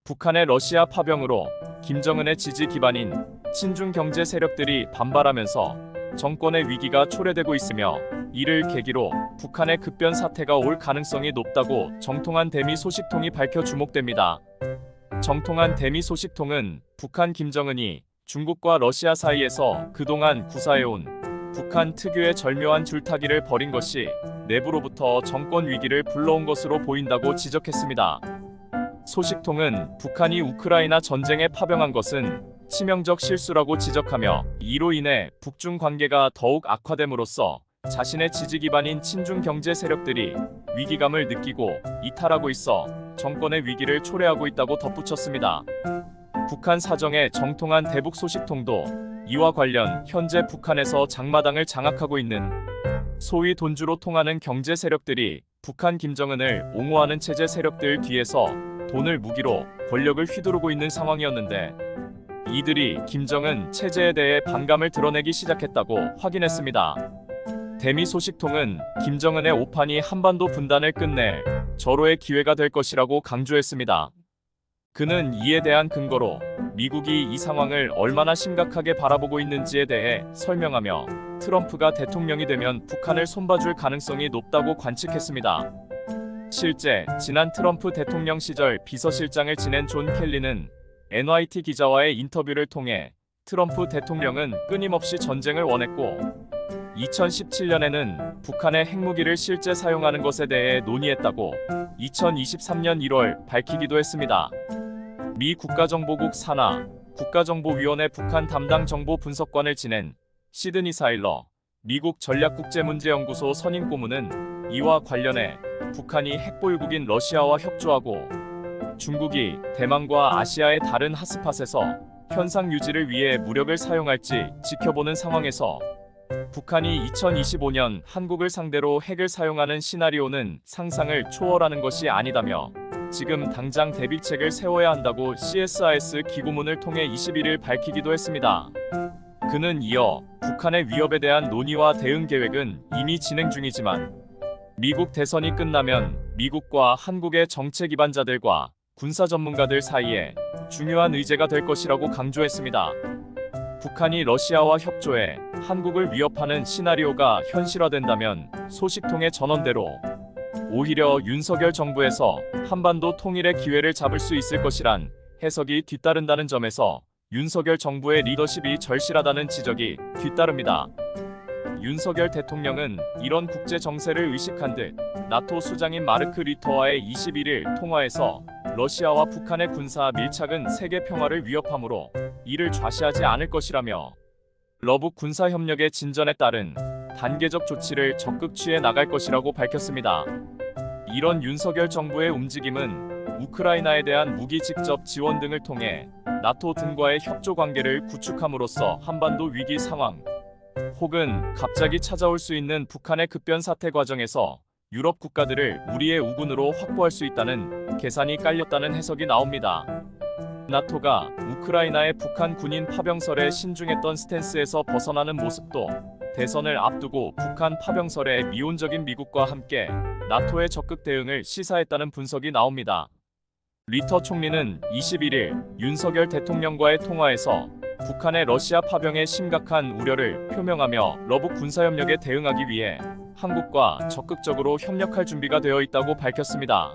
북한의 러시아 파병으로 김정은의 지지 기반인 친중 경제 세력들이 반발하면서 정권의 위기가 초래되고 있으며, 이를 계기로 북한의 급변 사태가 올 가능성이 높다고 정통한 대미 소식통이 밝혀 주목됩니다. 정통한 대미 소식통은 북한 김정은이 중국과 러시아 사이에서 그동안 구사해온 북한 특유의 절묘한 줄타기를 벌인 것이 내부로부터 정권 위기를 불러온 것으로 보인다고 지적했습니다. 소식통은 북한이 우크라이나 전쟁에 파병한 것은 치명적 실수라고 지적하며, 이로 인해 북중 관계가 더욱 악화됨으로써 자신의 지지 기반인 친중 경제 세력들이 위기감을 느끼고 이탈하고 있어 정권의 위기를 초래하고 있다고 덧붙였습니다. 북한 사정의 정통한 대북 소식통도 이와 관련 현재 북한에서 장마당을 장악하고 있는 소위 돈주로 통하는 경제 세력들이 북한 김정은을 옹호하는 체제 세력들 뒤에서 돈을 무기로 권력을 휘두르고 있는 상황이었는데, 이들이 김정은 체제에 대해 반감을 드러내기 시작했다고 확인했습니다. 대미 소식통은 김정은의 오판이 한반도 분단을 끝낼 절호의 기회가 될 것이라고 강조했습니다. 그는 이에 대한 근거로 미국이 이 상황을 얼마나 심각하게 바라보고 있는지에 대해 설명하며, 트럼프가 대통령이 되면 북한을 손봐줄 가능성이 높다고 관측했습니다. 실제 지난 트럼프 대통령 시절 비서실장을 지낸 존 켈리는 NYT 기자와의 인터뷰를 통해 트럼프 대통령은 끊임없이 전쟁을 원했고 2017년에는 북한의 핵무기를 실제 사용하는 것에 대해 논의했다고 2023년 1월 밝히기도 했습니다. 미 국가정보국 산하 국가정보위원회 북한 담당 정보 분석관을 지낸 시드니 사일러 미국 전략국제문제연구소 선임 고문은 이와 관련해 북한이 핵보유국인 러시아와 협조하고 중국이 대만과 아시아의 다른 핫스팟에서 현상 유지를 위해 무력을 사용할지 지켜보는 상황에서 북한이 2025년 한국을 상대로 핵을 사용하는 시나리오는 상상을 초월하는 것이 아니다며, 지금 당장 대비책을 세워야 한다고 CSIS 기고문을 통해 21일 밝히기도 했습니다. 그는 이어 북한의 위협에 대한 논의와 대응 계획은 이미 진행 중이지만 미국 대선이 끝나면 미국과 한국의 정책 기반자들과 군사 전문가들 사이에 중요한 의제가 될 것이라고 강조했습니다. 북한이 러시아와 협조해 한국을 위협하는 시나리오가 현실화된다면 소식통의 전언대로 오히려 윤석열 정부에서 한반도 통일의 기회를 잡을 수 있을 것이란 해석이 뒤따른다는 점에서 윤석열 정부의 리더십이 절실하다는 지적이 뒤따릅니다. 윤석열 대통령은 이런 국제 정세를 의식한 듯 나토 수장인 마르크 류터와의 21일 통화에서 러시아와 북한의 군사 밀착은 세계 평화를 위협하므로 이를 좌시하지 않을 것이라며, 러북 군사 협력의 진전에 따른 단계적 조치를 적극 취해 나갈 것이라고 밝혔습니다. 이런 윤석열 정부의 움직임은 우크라이나에 대한 무기 직접 지원 등을 통해 나토 등과의 협조 관계를 구축함으로써 한반도 위기 상황 혹은 갑자기 찾아올 수 있는 북한의 급변 사태 과정에서 유럽 국가들을 우리의 우군으로 확보할 수 있다는 계산이 깔렸다는 해석이 나옵니다. 나토가 우크라이나의 북한 군인 파병설에 신중했던 스탠스에서 벗어나는 모습도 대선을 앞두고 북한 파병설에 미온적인 미국과 함께 나토의 적극 대응을 시사했다는 분석이 나옵니다. 리터 총리는 21일 윤석열 대통령과의 통화에서 북한의 러시아 파병에 심각한 우려를 표명하며 러북 군사협력에 대응하기 위해 한국과 적극적으로 협력할 준비가 되어 있다고 밝혔습니다.